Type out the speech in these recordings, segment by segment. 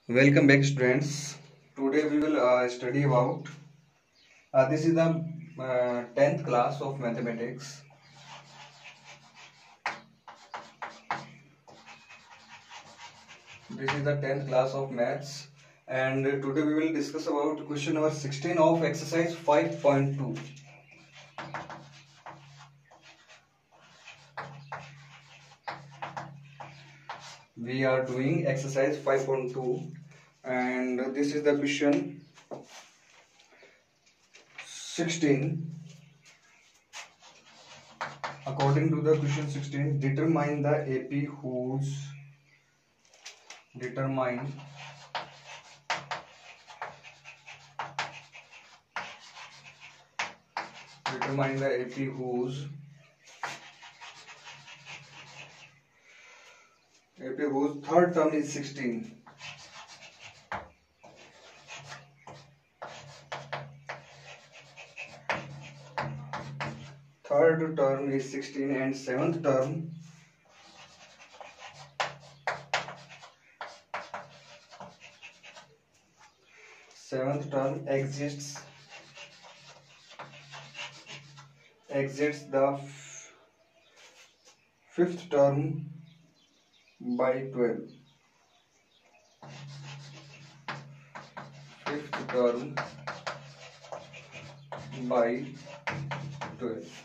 Welcome back, students. Today we will study about this is the 10th class of mathematics. This is the 10th class of maths, and today we will discuss about question number 16 of exercise 5.2. We are doing exercise 5.2, and this is the question 16. According to the question 16, determine the AP whose determine the AP whose third term is 16. Third term is 16 and seventh term exists the fifth term by 12. Fifth term by 12.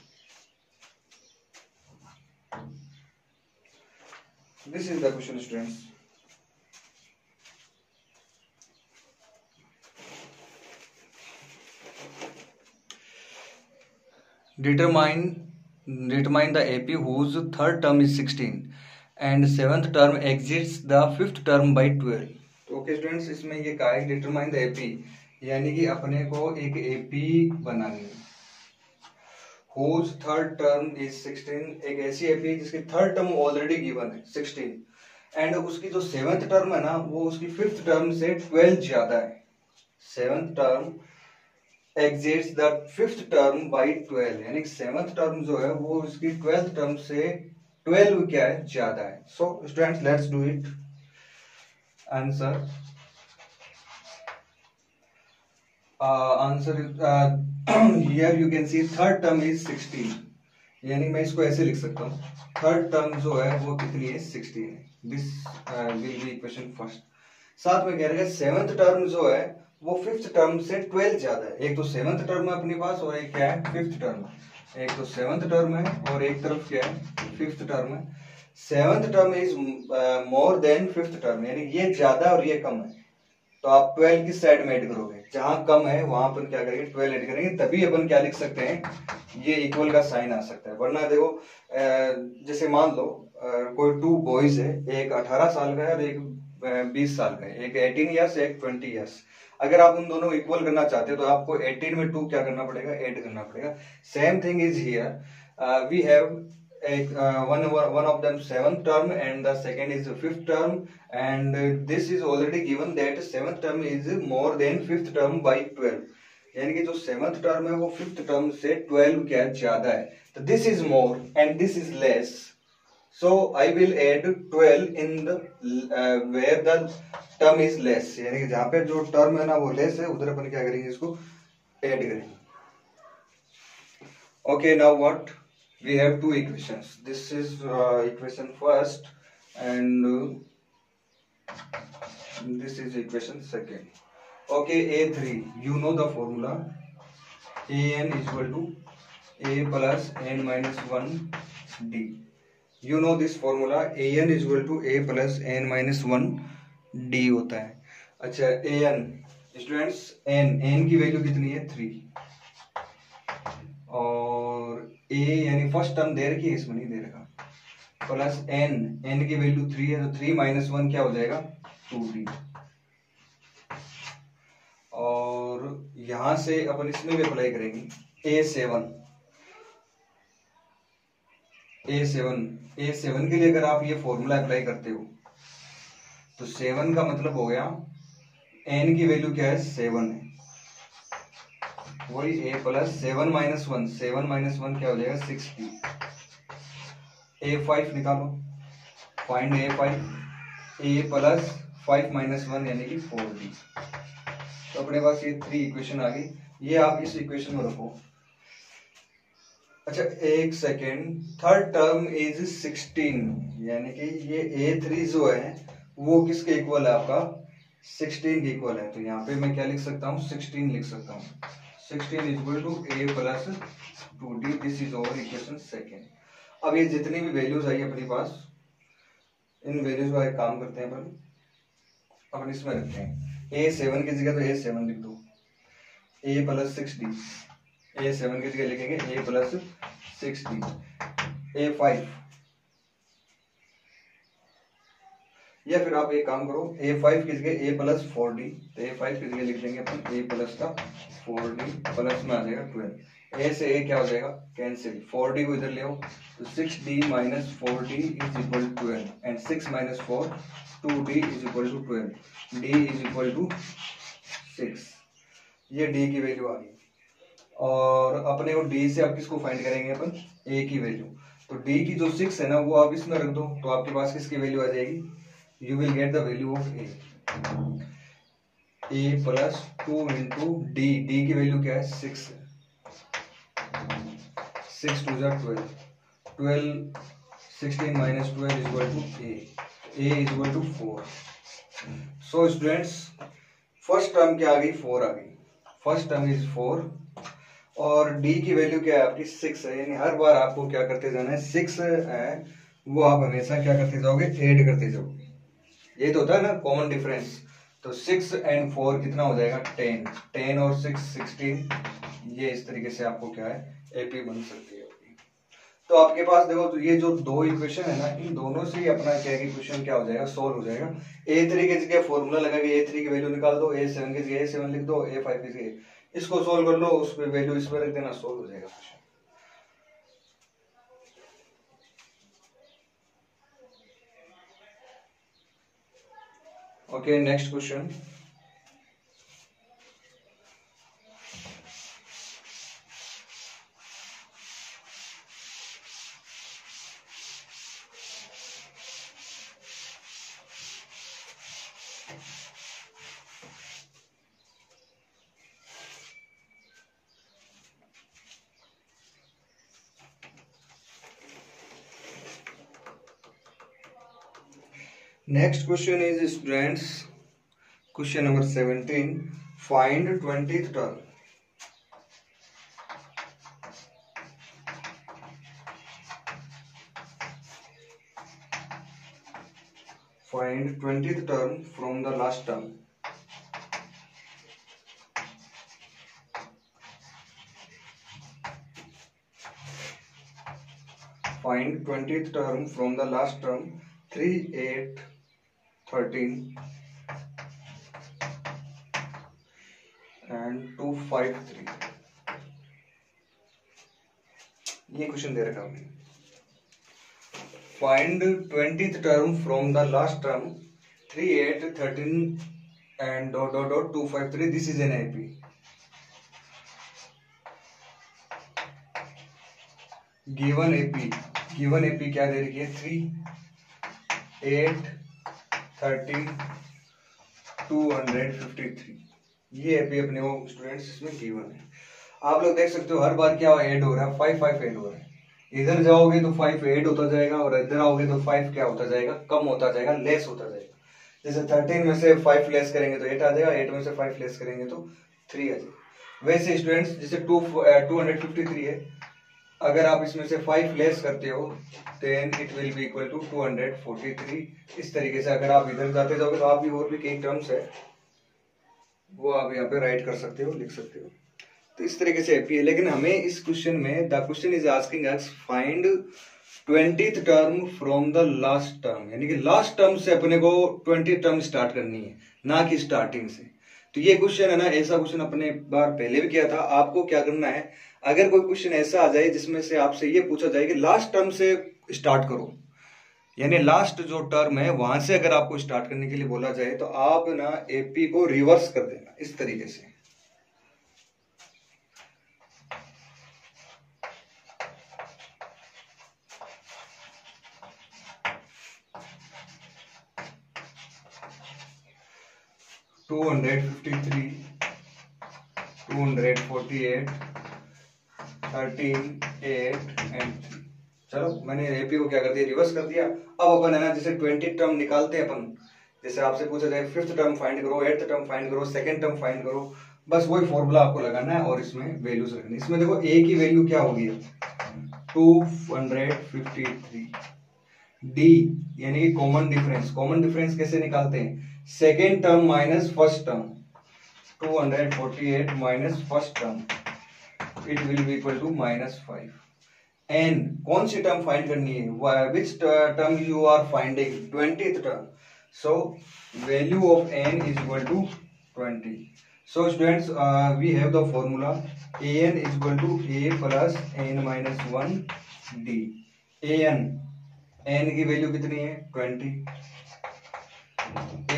This is the question, students. Determine the AP whose third term is 16 and seventh term exits the fifth term by 12. तो okay students, इसमें ये कहा है determine the AP, यानी कि अपने को एक AP बनानी है whose third term is 16. एक ऐसी AP जिसकी थर्ड टर्म ऑलरेडी गिवन है 16 एंड उसकी जो सेवंथ टर्म है ना वो उसकी फिफ्थ टर्म से 12 ज्यादा है. Seventh term exits the fifth term by 12, यानी सेवंथ टर्म जो है वो उसकी ट्वेल्थ टर्म से 12 क्या है ज्यादा है. So students, let's do it. Answer here you can C third term is 16, यानी मैं इसको ऐसे लिख सकता हूँ थर्ड टर्म जो है वो कितनी है 16 है. This will be equation first. साथ में कह रहे हैं सेवंथ टर्म जो है वो फिफ्थ टर्म से 12 ज्यादा है. एक तो सेवंथ टर्म है अपने पास और एक क्या है फिफ्थ टर्म. एक तो सेवंथ टर्म है और एक तरफ क्या है फिफ्थ टर्म है. Seventh term is more than fifth term, यानी ये ज्यादा और ये कम है. तो आप 12 की साइड में ऐड करोगे, जहां कम है वहां अपन क्या करेंगे 12 ऐड करेंगे, तभी अपन क्या लिख सकते हैं ये इक्वल का साइन आ सकता है. वरना देखो जैसे मान लो कोई 2 बॉयज है, एक 18 साल का है और एक 20 साल का है, एक 18 ईयर्स एक 20 ईयर्स. अगर आप उन दोनों इक्वल करना चाहते हो तो आपको 18 में 2 क्या करना पड़ेगा ऐड करना पड़ेगा. Same thing is here. We have one of them seventh term and the second is fifth term, and this is already given that seventh term is more than fifth term by 12, यानी कि जो seventh term है वो fifth term से 12 क्या ज्यादा है. तो this is more and this is less, so I will add 12 in the where the term is less, यानी कि जहां पे जो टर्म है ना वो लेस है उधर अपन क्या करेंगे इसको ऐड करेंगे. Okay, now what we have two equations. This is equation first and this is equation second. Okay, A3, you know the formula. An is equal to A plus n minus 1 D. You know this formula. An is equal to A plus n minus 1 D होता है. अच्छा, An students n की value कितनी है 3 और a यानी first term दे रखी है, इसमें नहीं दे रखा, प्लस n की वैल्यू 3 है तो 3 माइनस 1 क्या हो जाएगा 2d. और यहां से अपन इसमें भी अप्लाई करेंगे A7 के लिए अगर आप ये फॉर्मूला अप्लाई करते हो तो 7 का मतलब हो गया n की वैल्यू क्या है 7 है, वही a प्लस 7 माइनस 1 क्या हो जाएगा 6p. A5 निकालो, find A5. A plus 5 minus 1 यानी कि 4d। तो अपने पास ये 3 इक्वेशन आ गई, ये आप इस इक्वेशन में रखो। अच्छा एक सेकेंड, थर्ड टर्म इज 16, यानी कि ये A3 जो है वो किसके इक्वल है, आपका 16 के इक्वल है। तो यहाँ पे मैं क्या लिख सकता हूँ, 16 लिख सकता हूँ। 16 equal to A plus 2D, this is over equation second. अब ये जितनी भी वैल्यूज आई अपने पास, इन वैल्यूज का एक काम करते हैं अपन इसमें रखते हैं। A7 की जगह तो A7 लिख दो, A प्लस 6D, A7 की जगह लिखेंगे A प्लस 6D, A5, या फिर आप एक काम करो, A5 की जगह A प्लस 4D, तो A5 की जगह लिख देंगे अपन A प्लस का 4D, प्लस में आ जाएगा 12। A से A क्या हो जाएगा, कैंसिल, 4D को इधर ले आओ, तो 6D minus 4D is equal to 12, and 6 minus 4 2D is equal to 12, D is equal to 6। ये D की वैल्यू आ गई। और अपने को D से आप किसको फाइंड करेंगे, अपन A की वैल्यू। तो D की जो 6 है ना वो आप इसमें रख दो, तो आपके पास किसकी वैल्यू आ जाएगी, you will get the value of A plus 2 into D, D की वैल्यू क्या है, 6 है, 6 2 12, 12 16 minus 12 is equal to A is equal to 4। So students first term क्या आ गई, 4 आ गई, फर्स्ट टर्म इज 4, और D की वैल्यू क्या है आपकी 6 है, यानी हर बार आपको क्या करते जाना है, 6 है वो आप हमेशा क्या करते जाओगे, ऐड करते जाओगे। ये तो होता है ना कॉमन डिफरेंस। तो 6 एंड 4 कितना हो जाएगा, 10, 10 और 6 16। ये इस तरीके से आपको क्या है, एपी बन सकती है। तो आपके पास देखो, तो ये जो दो इक्वेशन है ना, इन दोनों से ही अपना क्या इक्वेशन क्या हो जाएगा, सोल्व हो जाएगा। A3 की जगह फॉर्मूला लगा के A3 की वैल्यू निकाल दो, A7 की जगह A7 लिख दो, A5 की जगह इसको सोल्व कर लो, उस पर वैल्यू इस पर रख देना, सोल्व हो जाएगा question. Okay, next question. Next question is students, question number 17. Find 20th term. Find 20th term from the last term. Find 20th term from the last term. 3, 8, 13 and 2, 5, 3. ये क्वेश्चन दे रखा हमने। Find 20th term from the last term. 3, 8, 13 and dot dot dot 2, 5, 3. This is an AP. Given AP क्या दे रखी है, 3, 8, 13, 253। ये AP अपने को students इसमें गिवन है। आप लोग देख सकते हो हर बार क्या ऐड हो रहा है, 5 5 ऐड हो रहा है। इधर जाओगे तो 5 ऐड होता जाएगा, और इधर आओगे तो 5 क्या होता जाएगा, कम होता जाएगा, लेस होता जाएगा। जैसे 13 में से 5 लेस करेंगे तो 8 आ जाएगा, 8 में से 5 लेस करेंगे तो 3 आ जाएगा। वैसे स्टूडेंट्स जैसे 253 है, अगर आप इसमें से 5 लेस करते हो then it will be equal to 243। इस तरीके से अगर आप इधर जाते जाओगे तो आप भी और भी कई टर्म्स है वो आप यहाँ पे राइट कर सकते हो, लिख सकते हो। तो इस तरीके से एपी है। लेकिन हमें इस क्वेश्चन में the question is asking us find 20th term from the last term, यानी कि लास्ट टर्म से अपने को 20 टर्म स्टार्ट करनी है, ना कि स्टार्टिंग से। तो ये क्वेश्चन है ना, ऐसा क्वेश्चन अपने बार पहले भी किया था। आपको क्या करना है, अगर कोई क्वेश्चन ऐसा आ जाए जिसमें से आपसे ये पूछा जाए कि लास्ट टर्म से स्टार्ट करो, यानी लास्ट जो टर्म है वहां से अगर आपको स्टार्ट करने के लिए बोला जाए, तो आप ना एपी को रिवर्स कर देना इस तरीके से। 253, 248, 13, 8 एंड 3। चलो मैंने एपी को क्या कर दिया, रिवर्स कर दिया। अब अपन है ना जैसे 20 टर्म निकालते हैं अपन, जैसे आपसे पूछा जाए 5th टर्म फाइंड करो, 8th टर्म फाइंड करो, 2nd टर्म फाइंड करो, बस वही फॉर्मूला आपको लगाना है और इसमें वैल्यूज रखनी है। इसमें देखो ए की वैल्यू क्या होगी, 253, डी यानी कि कॉमन डिफरेंस। कॉमन डिफरेंस कैसे निकालते हैं, second term minus first term, 248 minus first term, it will be equal to -5। N कौन सी टर्म फाइंड करनी है, which term you are finding, 20th term, so value of n is equal to 20। So students, we have the formula an is equal to a plus n minus 1 d। an की value कितनी है 20,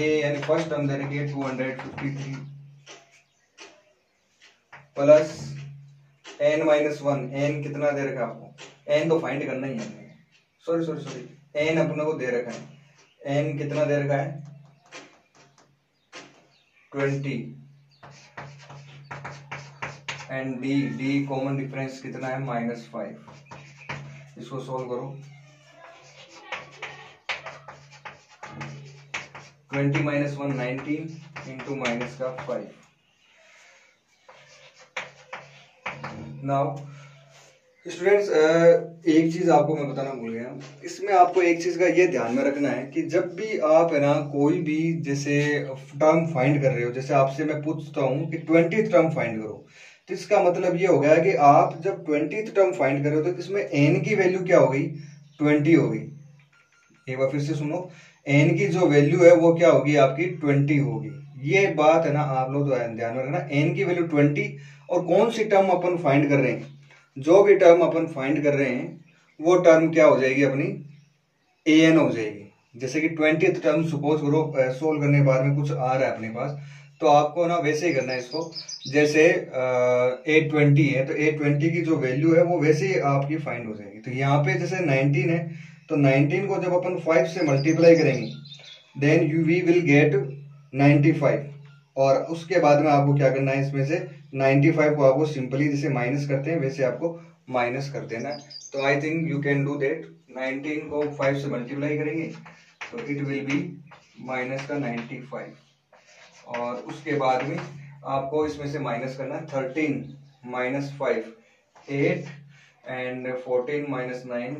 a यानी first term दे रखी है 253 plus n minus 1, n कितना दे रखा है आपको, n तो फाइंड करना ही है, सॉरी n अपने को दे रखा है, n कितना दे रखा है 20 एंड डी कॉमन डिफरेंस कितना है -5। इसको सॉल्व करो, 20 माइनस 1 19 इंटू माइनस का 5। नाउ स्टूडेंट्स, एक चीज आपको मैं बताना भूल गया, इसमें आपको एक चीज का ये ध्यान में रखना है कि जब भी आप है ना कोई भी जैसे टर्म फाइंड कर रहे हो, जैसे आपसे मैं पूछता हूँ कि 20th टर्म फाइंड करो, तो इसका मतलब ये हो गया कि आप जब 20th टर्म फाइंड कर रहे हो तो इसमें n की वैल्यू क्या हो गई 20 हो गई। एक बार फिर से सुनो, n की जो वैल्यू है वो क्या होगी आपकी 20 होगी। ये बात है ना आप लोग ध्यान में रखना, n की वैल्यू 20 और कौन सी टर्म अपन फाइंड कर रहे हैं, जो भी टर्म अपन फाइंड कर रहे हैं वो टर्म क्या हो जाएगी अपनी an हो जाएगी। जैसे कि 20th टर्म सपोज करो सोल्व करने के बाद में कुछ आ रहा है अपने पास, तो आपको ना वैसे ही करना है इसको, जैसे 820 है तो 820 की जो वैल्यू है वो वैसे ही आपकी फाइंड हो जाएगी। तो यहाँ पे जैसे 19 है तो 19 को जब अपन 5 से मल्टीप्लाई करेंगे then you we will get 95, और उसके बाद में आपको क्या करना है, इसमें से 95 को आपको सिंपली जैसे माइनस करते हैं वैसे आपको माइनस कर देना है। तो I think you can do that, 19 को 5 से मल्टीप्लाई करेंगे तो इट विल बी माइनस का 95, और उसके बाद में आपको इसमें से माइनस करना है 13 minus 5 8 and 14 minus 9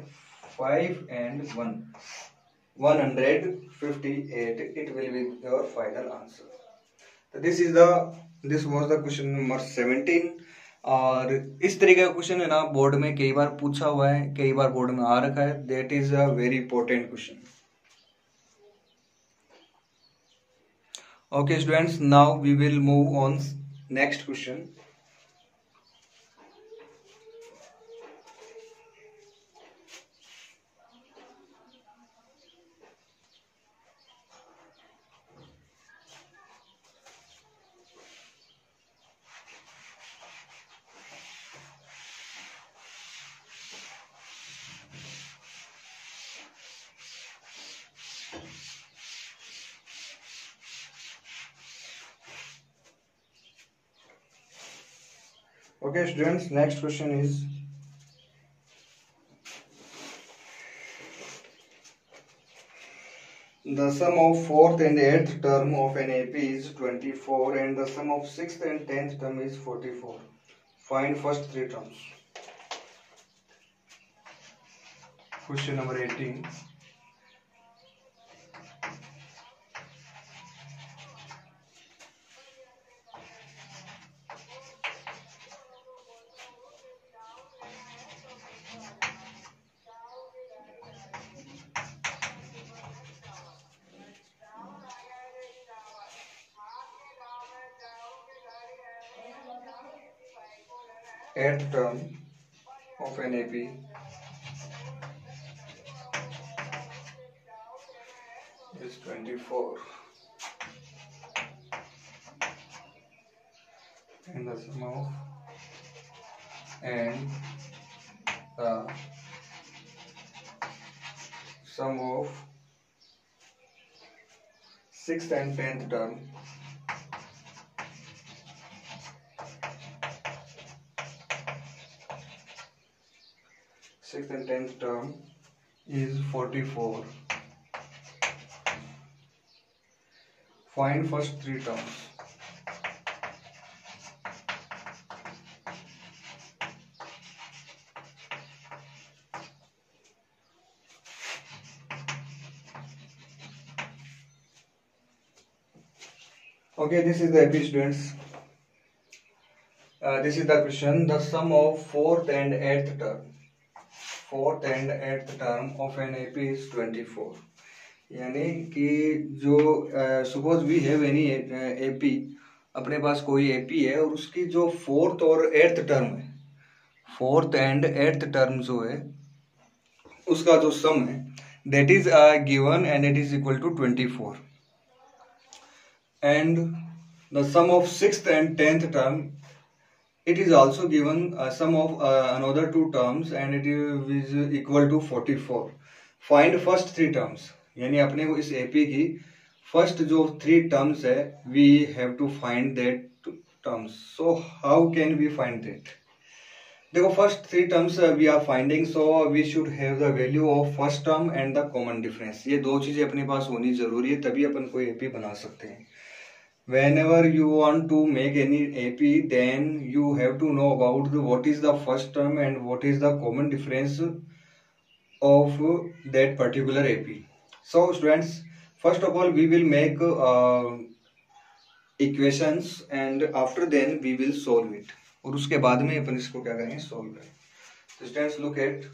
5 and 1 158, it will be your final answer। तो this was the question number 17। और इस तरीके का क्वेश्चन है ना बोर्ड में कई बार पूछा हुआ है, कई बार बोर्ड में आ रखा है, that is a very important question. Okay students, now we will move on next question। Okay students, next question is the sum of 4th and 8th term of an AP is 24 and the sum of 6th and 10th term is 44. Find first three terms। Question number 18। Eighth term of an AP is 24 and the sum of sixth and 10th term 6th and 10th term is 44. Find first three terms. Okay, this is the AP students. This is the question. The sum of 4th and 8th term. 4th and 8th term of an AP is 24. यानी कि जो suppose we have any AP, अपने पास कोई AP है और उसकी जो 4th और 8th term है, 4th and 8th term जो है उसका जो sum है that is given and it is equal to 24. And the sum of 6th and 10th term, it is also given sum of another two terms and it is equal to 44. Find first three terms. यानी अपने को इस AP की first जो three terms है, we have to find that terms. So how can we find that? देखो first three terms we are finding, so we should have the value of first term and the common difference. ये दो चीजें अपने पास होनी जरूरी है, तभी अपन कोई AP बना सकते हैं. Whenever you want to make any AP, then you have to know about what is the first term and what is the common difference of that particular AP. So students, first of all we will make equations and after then we will solve it. और उसके बाद में अपन इसको क्या करेंगे, solve करेंगे. So students, look at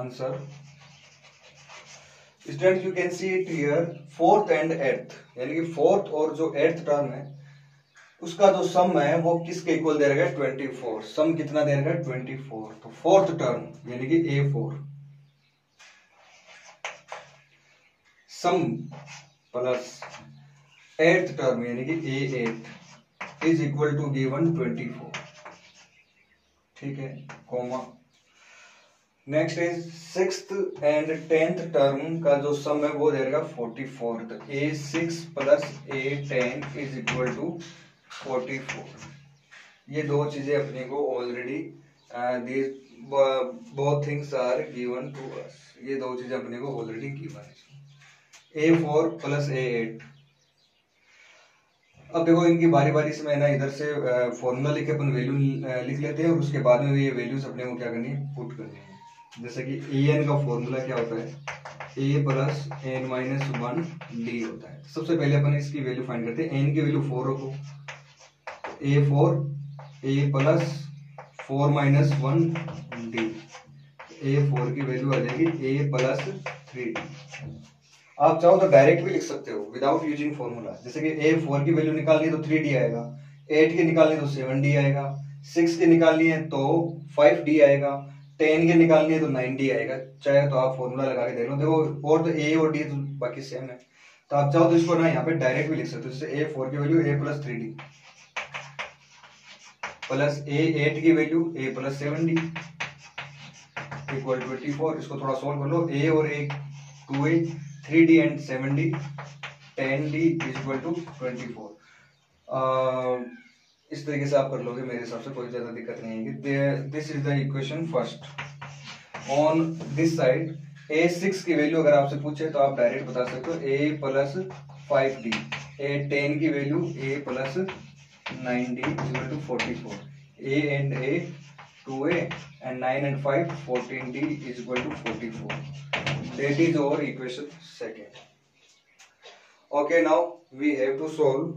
answer. Students, you can see it here, 4th and 8th, यानी कि 4th और जो 8th टर्म है उसका जो सम है वो किसके इक्वल दे रहेगा, 24. सम कितना दे रहेगा, 24. तो 4th टर्म यानी कि A4 सम प्लस 8th टर्म यानी कि A8 is equal to given 24. ठीक है, comma. Next is 6th and 10th term का जो सम है वो दे रहेगा 44. तो A6 plus A10 is equal to 44. ये दो चीजें अपने को already both things are given to us. ये दो चीजें अपने को ऑलरेडी गिवन है. A4 plus A8. अब देखो इनकी बारी बारी से मैं ना इधर से फॉर्मूला लिख के अपन वैल्यू लिख लेते हैं और उसके बाद में ये वैल्यूज अपने को क्या करनी है, पुट करनी है. जैसे कि an का फॉर्मूला क्या होता है, a plus n minus 1 d होता है. सबसे पहले अपन इसकी वैल्यू फाइंड करते हैं. n की वैल्यू 4 रखो, a4 a plus 4 minus 1 d. a4 की वैल्यू आ जाएगी a प्लस 3d. आप चाहो तो डायरेक्ट भी लिख सकते हो विदाउट यूजिंग फॉर्मूला. जैसे कि a4 की वैल्यू निकालनी है तो 3d आएगा, 8 की निकालनी है तो 7d आएगा, 6 की निकालनी है तो 5d आएगा, 10 की निकालनी है तो 9d आएगा. चाहे तो आप फॉर्मूला लगा के देख लो. देखो और तो a और d तो बाकी सेम है, तो आप चाहो तो इसको ना यहाँ पे डायरेक्ट भी लिख सकते हो. जैसे a4 की value a plus 3d plus a8 की value a plus 7d equal 24. इसको थोड़ा सोल्व कर लो. a और a 2a, 3d and 7d, 10d is equal to 24. इस तरीके से आप कर लोगे, मेरे हिसाब से कोई ज्यादा दिक्कत नहीं है. This is the equation first. On this side a6 की वैल्यू अगर आपसे पूछे तो आप डायरेक्ट बता सकते हो a प्लस 5d. a10 की value a plus 9d equal to 44. a and a 2a and 9 and 5 14d is equal to 44. That is our equation second. Okay, now we have to solve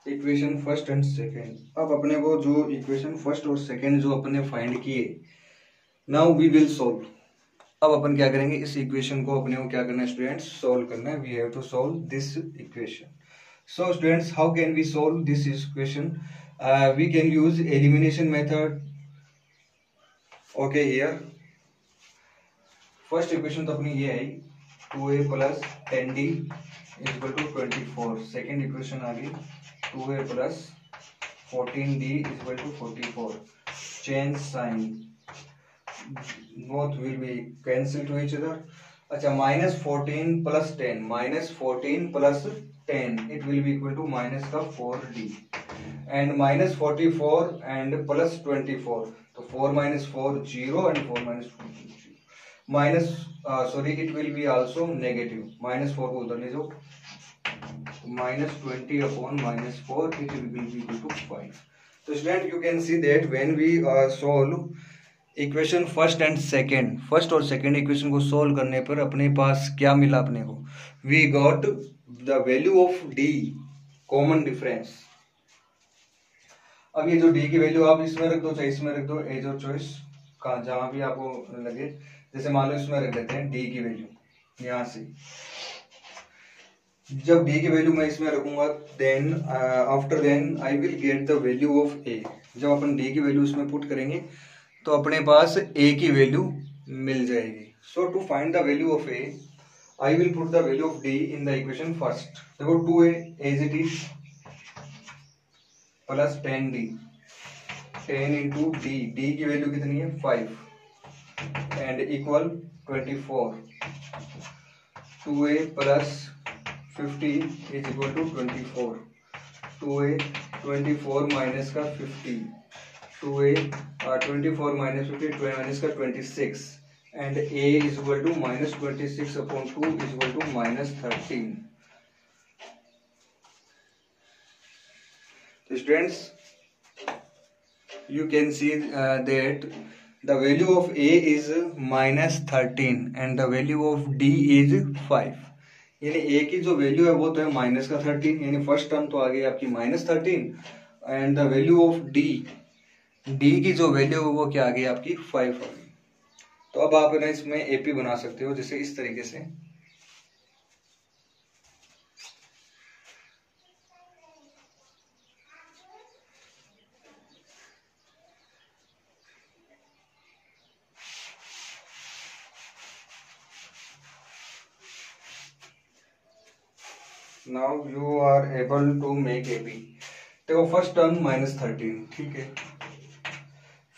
equation first and second. अब अपने को जो equation first और second जो अपने find किए, now we will solve. अब अपन क्या करेंगे, इस इक्वेशन को अपने को क्या करना है स्टूडेंट्स, सोल्व करना है. We have to solve this equation. So students, how can we solve this equation? We can use elimination method. Okay, here first equation तो अपनी ये आई 2a plus 10d is equal to 24. Second equation आ गई 2a plus 14d is equal to 44. Change sign, both will be cancel to each other. अच्छा, minus 14 plus 10, minus 14 plus 10 it will be equal to minus का 4d. And -44 and +24, तो 4 - 4 0 एंड 4 - 4 0 minus sorry it will be also negative, -4 को उधर ले जाओ, -20 upon -4 it will be equal to 5. तो student you can see that when we solve equation first and second, first और second equation को solve करने पर अपने पास क्या मिला अपने को, we got the value of d common difference. अब ये जो डी की वैल्यू आप इसमें रख दो चाहे इसमें रख दो, एज और चॉइस का जहां भी आपको लगे, जैसे मान लो इसमें रख देते हैं डी की वैल्यू यहां से. जब डी की वैल्यू मैं इसमें रखूंगा then after then I will get the value of a. जब अपन डी की वैल्यू इसमें पुट करेंगे तो अपने पास ए की वैल्यू मिल जाएगी. So to find the value of a I will put the value of d in the equation first. देखो 2a as it is plus 10d, 10 into d, d की वैल्यू कितनी है 5 and equal 24. 2a plus 50 is equal to 24. 2a 24 minus का 50, 2a 24 minus 50 minus का 26 and a is equal to -26 upon 2 is equal to -13. Students, you can see that the value of a is -13 and the value of d is 5. यानी a की जो value है वो तो है -13, यानी फर्स्ट टर्म तो आ गई आपकी -13 and the value of d, d की जो वैल्यू है वो क्या आ गई आपकी 5 आ गई. तो अब आप ना इसमें एपी बना सकते हो जैसे इस तरीके से. Now you are able to make AP. देखो फर्स्ट टर्म -13, ठीक है.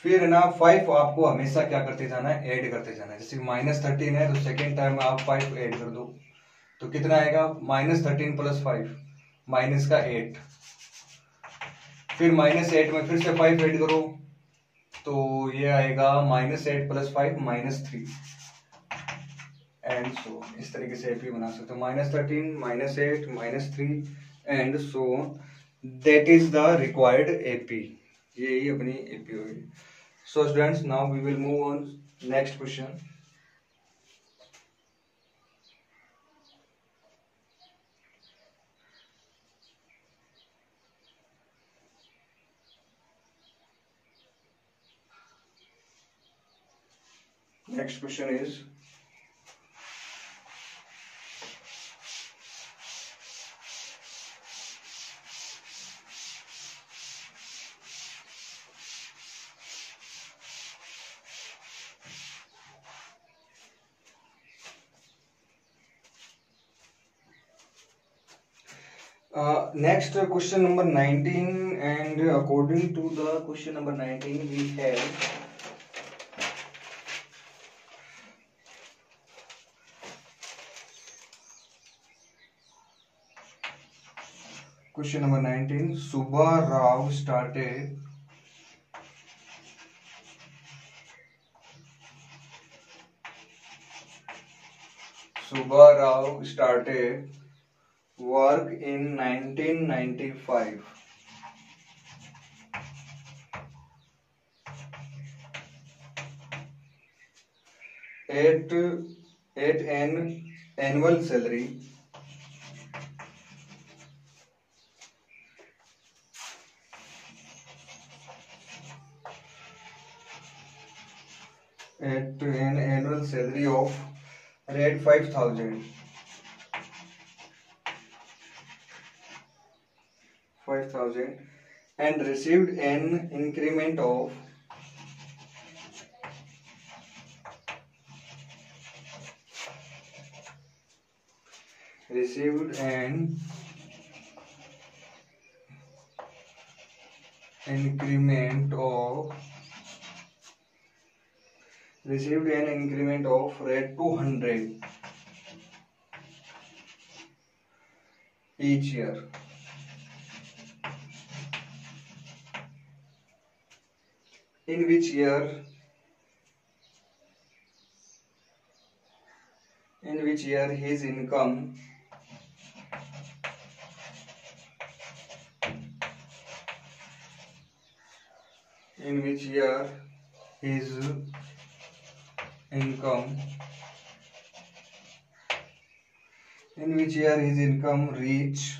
फिर ना 5 आपको हमेशा क्या करते जाना है, ऐड करते जाना है. जैसे -13 है तो सेकेंड टाइम में आप 5 ऐड कर दो तो कितना आएगा, -13 + 5 माइनस का 8. फिर -8 में फिर से 5 ऐड करो तो ये आएगा -8 + 5 -3 एंड सो. इस तरीके से एपी बना सकते हो, -13 -8 -3 and so. That is the required AP. यही अपनी एपी होगी. So students now we will move on next question. Next question is next question number 19, and according to the question number 19 we have question number 19. Subba Rao started work in 1995 at an annual salary of rate 5,000 and received an increment of rate 200 each year. in which year his income reach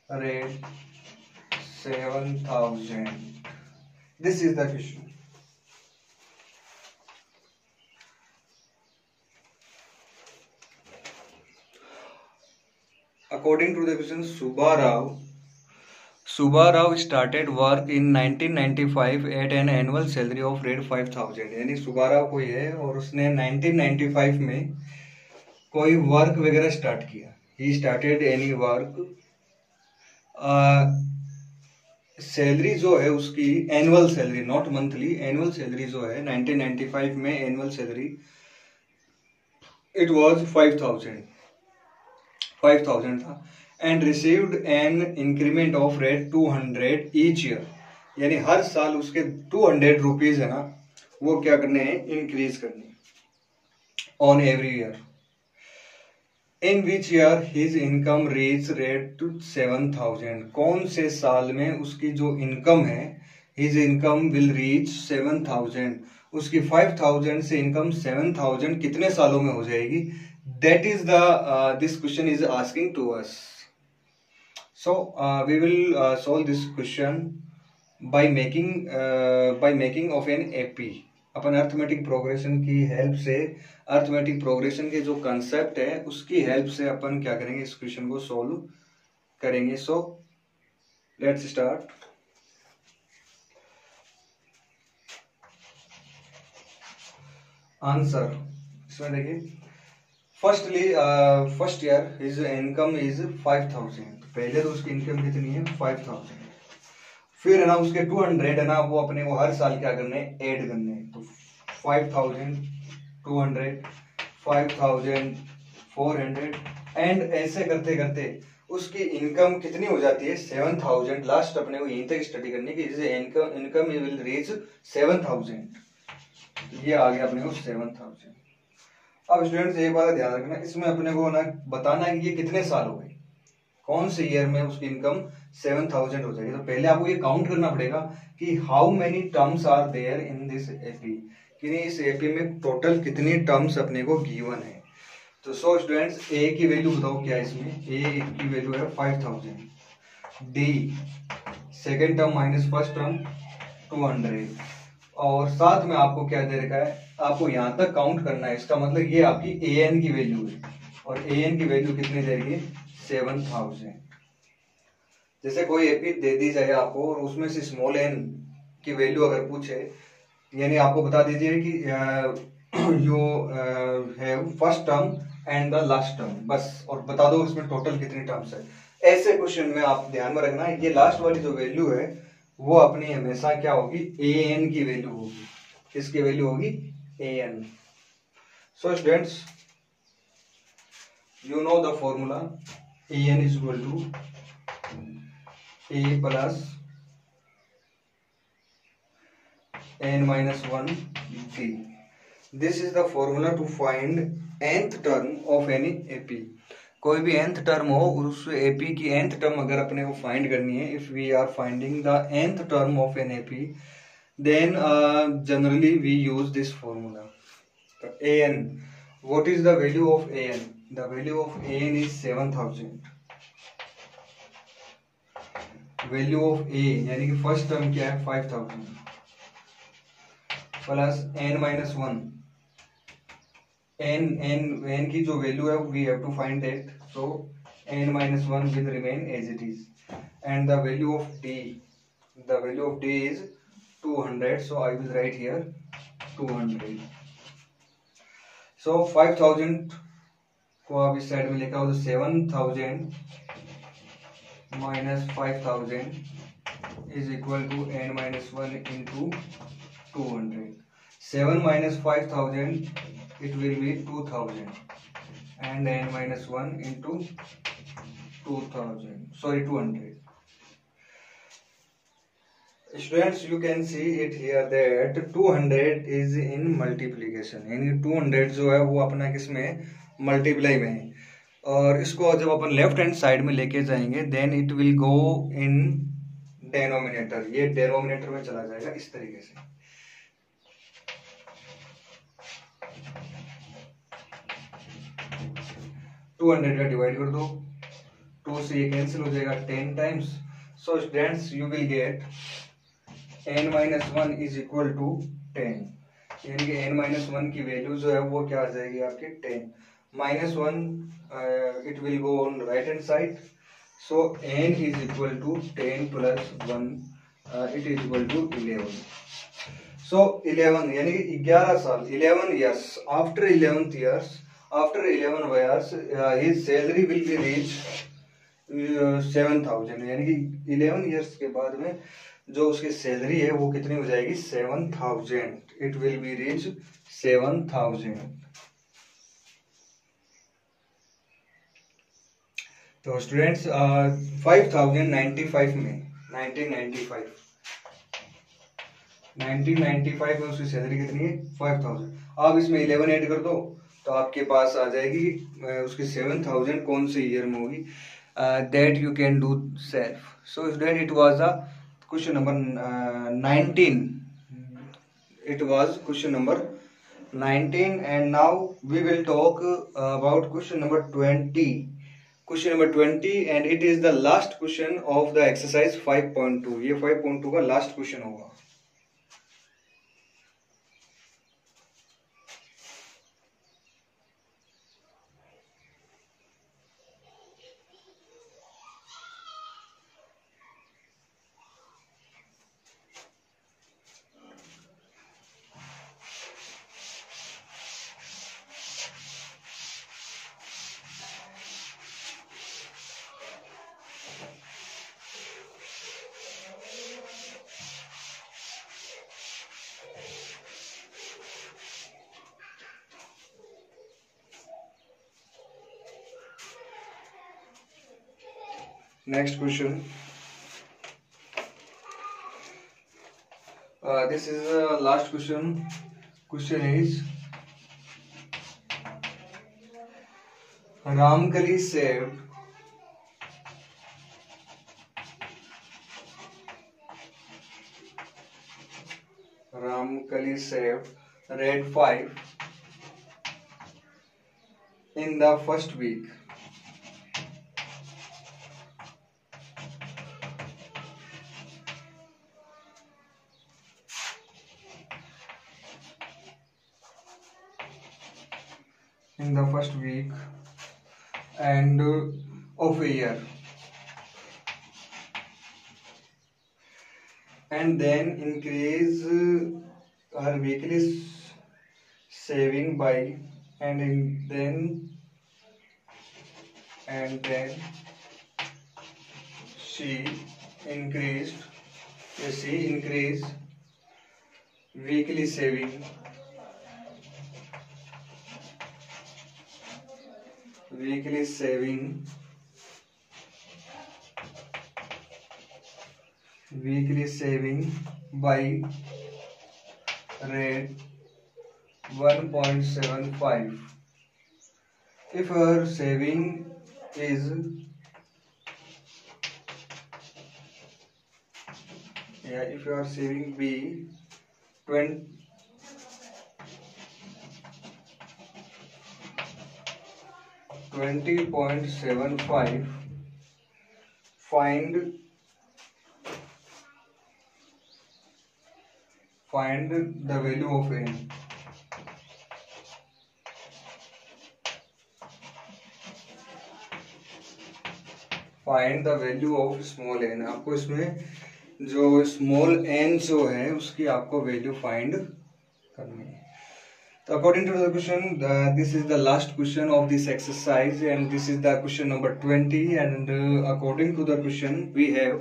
rate 7,000. This is the question. According to the question, Subha Rao started work in 1995 at an annual salary of rate 5,000. यानी सुबा राव कोई है और उसने 1995 में कोई work वगैरह start किया. He started any work. Salary जो है उसकी annual salary, not monthly, annual salary जो है 1995 में एनुअल सैलरी इट वाज 5,000 था. And received an increment of rate 200 each year. यानी हर साल उसके 200 रुपीज है ना, वो क्या करने हैं, इंक्रीज करने on every year. In which year his income reach rate to 7,000. कौन से साल में उसकी जो इनकम है, हिज इनकम विल रीच 7,000. उसकी 5,000 से इनकम 7,000 कितने सालों में हो जाएगी? That is the this question is asking to us. So we will solve this question by making of an AP. अपन अर्थमेटिक प्रोग्रेशन की हेल्प से, अर्थमेटिक प्रोग्रेशन के जो कंसेप्ट है उसकी हेल्प से अपन क्या करेंगे, इस क्वेश्चन को सॉल्व करेंगे. So let's start. आंसर इसमें देखिए, first year his income is 5,000. पहले तो उसकी इनकम कितनी है, 5,000. फिर है ना उसके 200 है ना, वो अपने को हर साल क्या करने हैं, ऐड करने हैं. तो 5,200, 5,400 एंड ऐसे करते करते उसकी इनकम कितनी हो जाती है, 7,000. लास्ट अपने को यहीं तक स्टडी करनी कि इनकम विल रीच 7,000. ये आ गया अपने को 7,000. अब स्टूडेंट्स एक बात ध्यान रखना, इसमें अपने को ना बताना है कि ये कितने साल हो गए, कौन से ईयर में उसकी इनकम 7,000 हो जाएगी. तो पहले आपको ये काउंट करना पड़ेगा कि how many terms are there in this AP, कि इस एपी में टोटल कितनी टर्म्स अपने को गिवन है. तो सो स्टूडेंट्स ए की वैल्यू बताओ क्या है इसमें, ए की वैल्यू है 5,000. D second term minus first term 200. और साथ में आपको क्या दे रखा है, आपको यहां तक काउंट करना है. इसका मतलब ये आपकी ए एन की वैल्यू है, और ए एन की वैल्यू कितनी दे रही है, 7,000. जैसे कोई एपी दे दी जाए आपको और उसमें से स्मॉल एन की वैल्यू अगर पूछे, यानी आपको बता दीजिए कि जो है first term and the last term, बस, और बता दो उसमें टोटल कितनी टर्म्स है. ऐसे क्वेश्चन में आप ध्यान में रखना, ये लास्ट वाली जो वैल्यू है वो अपनी हमेशा क्या होगी, ए एन की वैल्यू होगी. किसकी वैल्यू होगी, a n. So students you know the formula, a n is equal to a plus n minus 1 d. This is the formula to find nth term of any AP. कोई भी nth term हो, उस AP की nth term अगर अपने को find करनी है, if we are finding the nth term of an AP, then generally we use this formula. an, what is the value of an? The value of an is 7,000. Value of a यानी कि first term क्या है, 5,000 plus n minus 1. n की जो value है we have to find that, so n minus 1 will remain as it is. And the value of d is 200, so I will write here 200. So 5,000 को आप इस side में लिखा हो तो 7,000 minus 5,000 is equal to n minus 1 into 200. 7 minus 5,000 it will be 2,000 and n minus 1 into 200. Students, you can see it here that 200 is in multiplication, यानी 200 जो है वो अपना किसमें मल्टीप्लाई में है, और इसको जब अपन लेफ्ट हैंड साइड में लेके जाएंगे then it will go in denominator, ये डेनोमिनेटर में चला जाएगा इस तरीके से। टू 200 का डिवाइड कर दो, 2 से ये कैंसिल हो जाएगा 10 times. So students you will get n-1 is equal to 10, यानी कि n-1 की वैल्यू जो है वो क्या आ जाएगी आपकी 10, -1 it will go on right hand side, so n is equal to 10 plus 1 it is equal to 11। So 11 यानी कि 11 साल, 11 years, after 11 years, after 11 years his salary will be reach 7,000, यानी कि 11 years के बाद में जो उसकी सैलरी है वो कितनी हो जाएगी 7,000, इट विल बी रीच 7,000। तो स्टूडेंट्स 5,095 में 1995 में उसकी सैलरी कितनी है 5,000। आप इसमें 11 ऐड कर दो तो आपके पास आ जाएगी उसकी 7,000 कौन से ईयर में होगी, that you can do self. So student it was a question number 19, it was question number 19, and now we will talk about question number 20, and it is the last question of the exercise 5.2, ये 5.2 का last question होगा। Next question. This is the last question. Question is Ramkali saved red 5 in the first week. In the first week and of a year, and then increase her weekly saving by and then she increased weekly saving by rate 1.75 if her saving is if your saving be 20.75, find the value of n. Find the value of small n. आपको इसमें जो small n जो है उसकी आपको value find करनी है। So according to the question, this is the last question of this exercise, and this is the question number 20. And according to the question, we have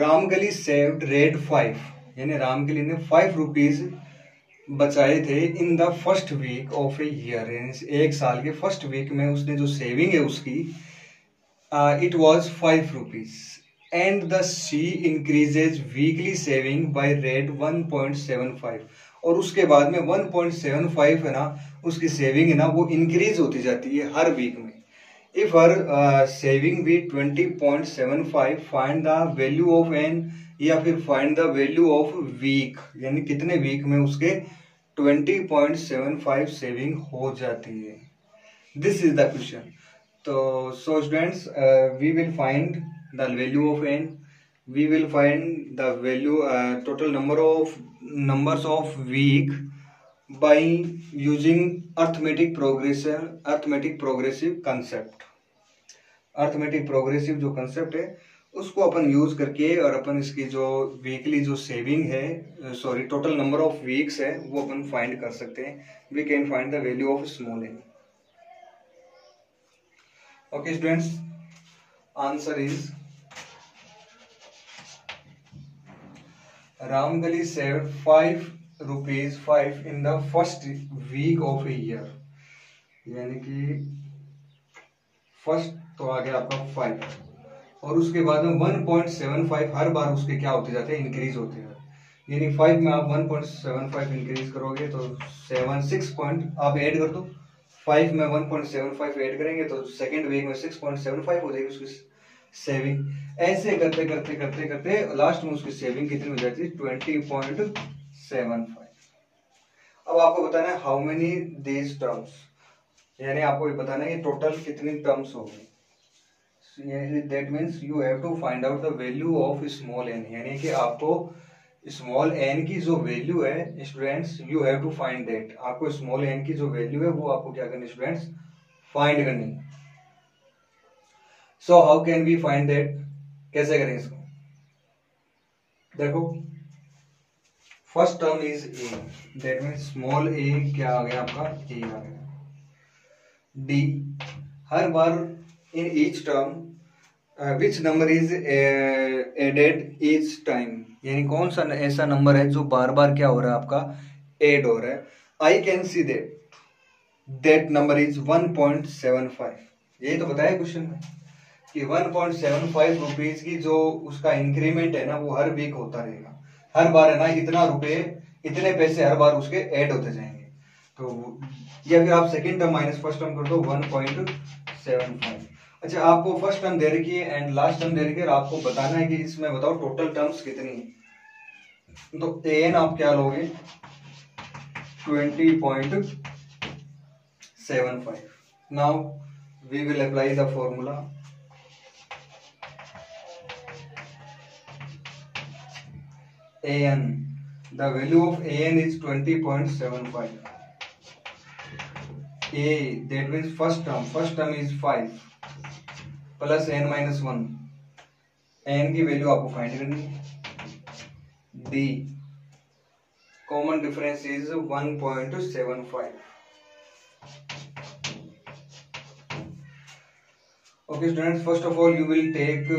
Ramkali saved red 5, यानी रामकली ने 5 rupees बचाए थे in the first week of a year, यानी एक साल के first week में उसने जो सेविंग है उसकी it was 5 rupees. And the सी increases weekly saving by rate 1.75, और उसके बाद में 1.75 है ना उसकी सेविंग है ना वो इंक्रीज होती जाती है हर वीक में। इफ हर सेविंग भी 20.75, find the value of n, या फिर find the value of week, यानी कितने वीक में उसके 20.75 सेविंग हो जाती है। This is the question. तो so students, we will find the value of n, we will find the value total numbers of week by using arithmetic progressive concept। Arithmetic progressive जो concept है उसको अपन use करके और अपन इसकी जो weekly जो saving है, sorry total number of weeks है, वो अपन फाइंड कर सकते हैं। We can find the value of small n. Okay students, answer is Ramgali saved 5 rupees 5 in the first week of a year, यानी कि फर्स्ट तो आ गया आपका 5, और उसके बाद में 1.75 हर बार उसके क्या होते जाते हैं, इंक्रीज होते हैं। यानी 5 में आप 1.75 इंक्रीज करोगे तो 6 पॉइंट आप ऐड कर दो, 5 में 1.75 ऐड करेंगे तो सेकेंड वीक में 6.75 हो जाएगी उसकी सेविंग। ऐसे करते करते करते करते लास्ट में उसकी सेविंग कितनी हो जाती है, 20.75। अब आपको बताना है हाउ मेनी दीज टर्म्स, यानी आपको ये बताना है कि टोटल कितनी टर्म्स होगी। That means you have to find out the value of small n, यानी कि आपको स्मॉल एन की जो वैल्यू है students, you have to find that. आपको स्मॉल एन की जो वैल्यू है वो आपको क्या करनी स्टूडेंट्स, फाइंड करनी। So how can we find that, कैसे करें इसको, देखो first term is a, that mean small a क्या आ गया आपका, ए आ गया। डी, हर बार in each term which number is added each time, यानी कौन सा ऐसा नंबर है जो बार बार क्या हो रहा है आपका, एड हो रहा है। I can see that number is 1.75, यही तो बताया क्वेश्चन में कि 1.75 रुपीज की जो उसका इंक्रीमेंट है ना वो हर वीक होता रहेगा, हर बार है ना इतना रुपए इतने पैसे हर बार उसके ऐड होते जाएंगे। तो या फिर आप second term minus first term कर दो 1.75। अच्छा, आपको फर्स्ट टर्म दे रखी है एंड लास्ट टर्म दे रखी है, और आपको बताना है कि इसमें बताओ टोटल टर्म्स कितनी है। तो एन आप क्या लोगे, 20.75। Now we will apply the formula. AN, the value of AN is 20.75. A, that means first term is 5 plus n minus 1, n की वैल्यू आपको फाइंड करनी है। D, common difference is 1.75। Okay students, first of all you will take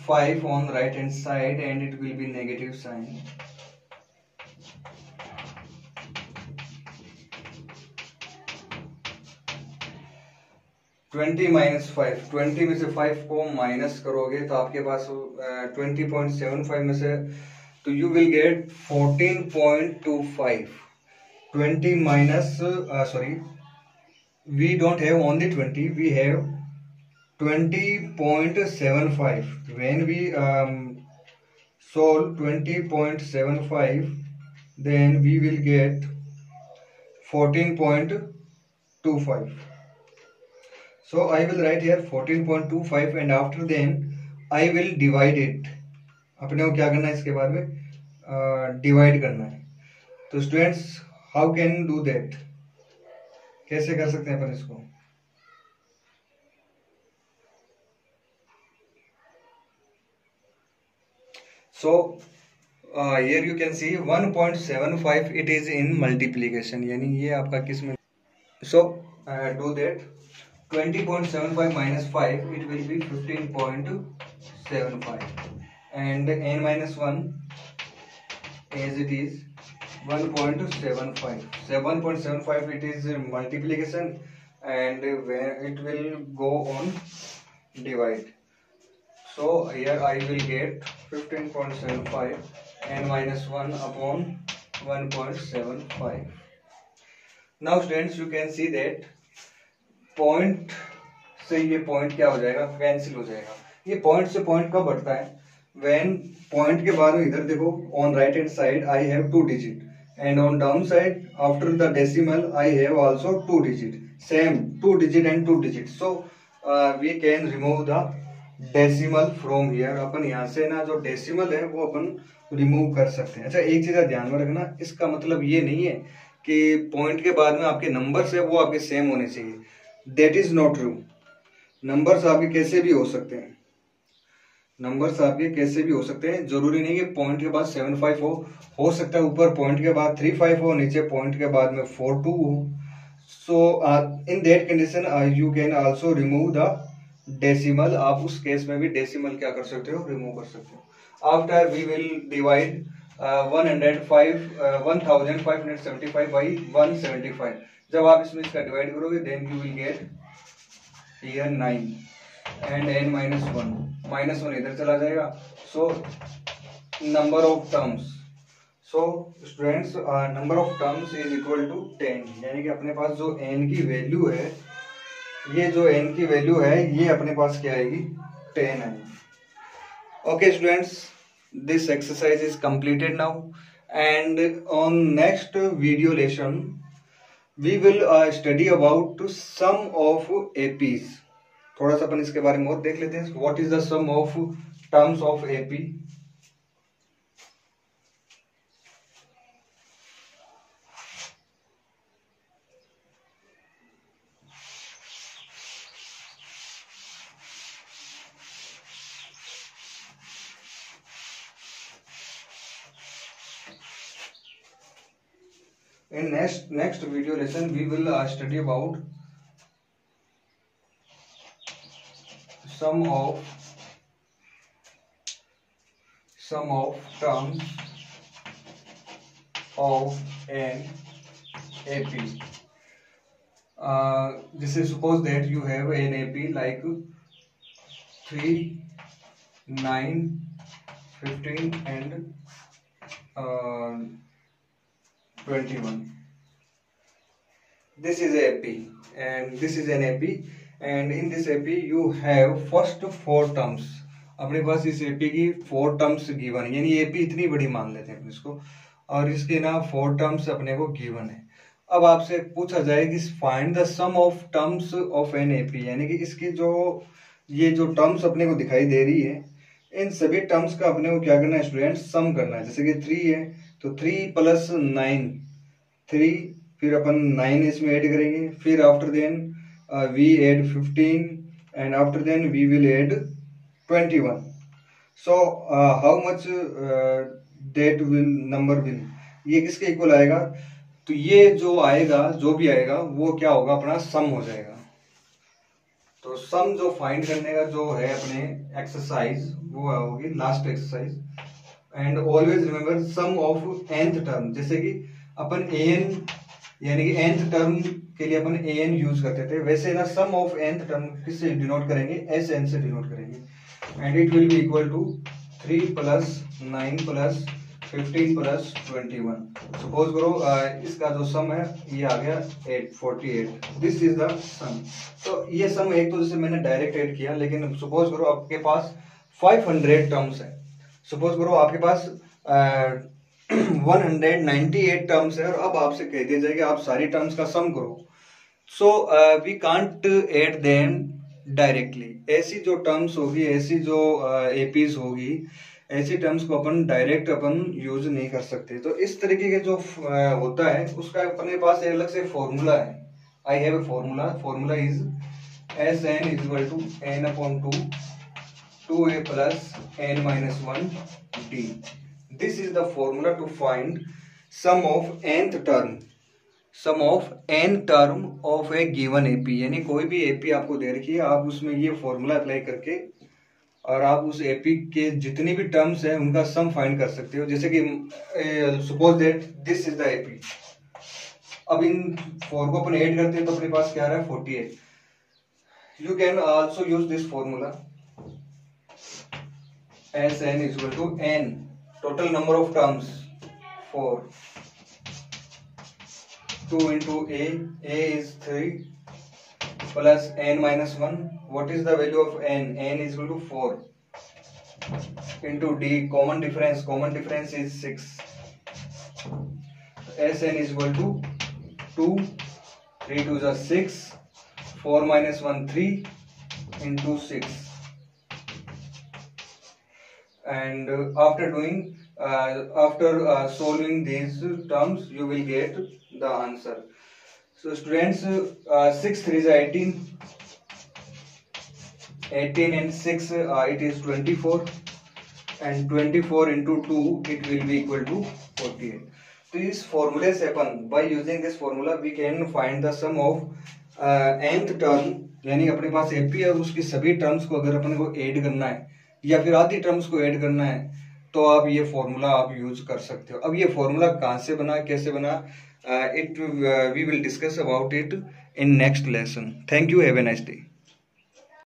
5 on right hand side and it will be negative sign। Twenty minus 5, 20 में से 5 को minus करोगे तो आपके पास 20.75 में से तो you will get 14.25। 20 minus sorry, we don't have only 20, we have 20.75। when we solve 20.75 then we will get 14.25। so I will write here 14.25 and after then I will divide it। अपने को क्या करना है इसके बाद में, डिवाइड करना है। तो students how can do that, कैसे कर सकते हैं अपन इसको। So here you can see 1.75 it is in multiplication, यानी ये आपका किस में। So do that 20.75 minus 5 it will be 15.75 and n minus 1 as it is 1.75. So 1.75 it is multiplication and when it will go on divide। So here I will get 15.75 n minus 1 upon 1.75. Now students, you can see that point से ये point क्या हो जाएगा, cancel हो जाएगा. ये point से point कब बढ़ता है, व्हेन पॉइंट के बाद में इधर देखो on right hand side I have 2 digit and on down side after the decimal I have also 2 digit, same 2 digit and 2 digit. So we can remove the decimal from here. अपन यहाँ से ना जो decimal है वो अपन remove कर सकते हैं. अच्छा, एक चीज ध्यान में रखना, इसका मतलब ये नहीं है कि पॉइंट के बाद में आपके नंबर्स है वो आपके सेम होने चाहिए. That is not true. Numbers आपके कैसे भी हो सकते हैं, नंबर्स आपके कैसे भी हो सकते हैं. जरूरी नहीं कि पॉइंट के बाद 75 हो सकता है ऊपर पॉइंट के बाद 35 हो, नीचे पॉइंट के बाद में 42 हो. So in that condition you can also remove the decimal. आप उस केस में भी डेसिमल क्या कर सकते हो, रिमूव कर सकते हो. After we will divide 1575 by 175. जब आप इसमें इसका डिवाइड करोगे then you will get here 9 and n minus 1 इधर चला जाएगा. So number of terms, so students number of terms is equal to 10. यानी कि अपने पास जो n की वैल्यू है, ये जो n की वैल्यू है ये अपने पास क्या आएगी, 10 आएगी. Okay students, this exercise is completed now and on next video lesson we will study about some of APs. थोड़ा सा अपन इसके बारे में और देख लेते हैं. What is the sum of terms of AP. In next video lesson we will study about sum of terms of an AP. This is suppose that you have an AP like 3, 9, 15 and 21. This is AP and this is an AP and in this AP you have first 4 terms. अपने पास इस AP की 4 terms given है, यानी AP इतनी बड़ी मान लेते हैं इसको, और इसके ना 4 terms अपने को गिवन है. अब आपसे पूछा जाए कि find the sum of terms of an AP, यानी कि इसकी जो ये जो टर्म्स अपने को दिखाई दे रही है इन सभी टर्म्स का अपने को क्या करना है स्टूडेंट, सम करना है. जैसे कि 3 है तो 3 प्लस 9 3, फिर अपन 9 इसमें ऐड करेंगे, फिर after then we add 15 and after then we will add 21. So how much that will number will, ये किसके इक्वल आएगा, तो ये जो आएगा जो भी आएगा वो क्या होगा, अपना सम हो जाएगा. तो सम जो फाइंड करने का जो है अपने एक्सरसाइज वो होगी last exercise. And always remember sum of nth term. जैसे कि अपन an यानी कि nth टर्म के लिए अपन an यूज करते थे, वैसे ना सम ऑफ nth टर्म किससे डिनोट करेंगे, sn से डिनोट करेंगे. And it will be equal to 3 plus 9 plus 15 plus 21. Suppose करो इसका जो सम है ये आ गया 48. This is the sum. तो ये सम एक तो जैसे मैंने डायरेक्ट ऐड किया, लेकिन सपोज करो आपके पास 500 टर्म्स है. सपोज करो आपके पास 198 टर्म्स है और अब आपसे कह दिया जाए कि आप सारी टर्म्स का सम करो. So we can't add them directly. ऐसी जो टर्म्स होगी, ऐसी जो एपीज होगी, ऐसी टर्म्स को अपन डायरेक्ट अपन यूज नहीं कर सकते. तो इस तरीके के जो होता है उसका अपने पास एक अलग से फॉर्मूला है. I have a formula is SN is equal to n upon 2a plus n minus 1 d. This is the formula to find sum of nth term of a given AP. यानी कोई भी AP आपको दे रखी है, आप उसमें ये formula apply करके और आप उस AP के जितनी भी टर्म्स हैं उनका सम फाइंड कर सकते हो. जैसे कि suppose that this is the AP. अब इन 4 को अपन ऐड करते हैं तो अपने पास क्या आ रहा है 48. You can also use this formula. S n is equal to n, total number of terms 4, 2 into a is 3 plus n minus 1. What is the value of n? N is equal to 4 into d, common difference is 6. Sn is equal to 2, 3 2 is 6, 4 minus 1 3 into 6. And after solving these terms you will get the answer. So students, 6 3 is 18, 18 and 6 it is 24, and 24 into 2 it will be equal to 48. So this formula से अपन by using this formula we can find the sum of nth term, यानी अपने पास AP है और उसकी सभी terms को अगर अपन को ऐड करना है या फिर आधी टर्म्स को ऐड करना है तो आप ये फॉर्मूला आप यूज कर सकते हो. अब ये फॉर्मूला कहाँ से बना, कैसे बना, we will discuss about it in next lesson. Thank you. Have a nice day.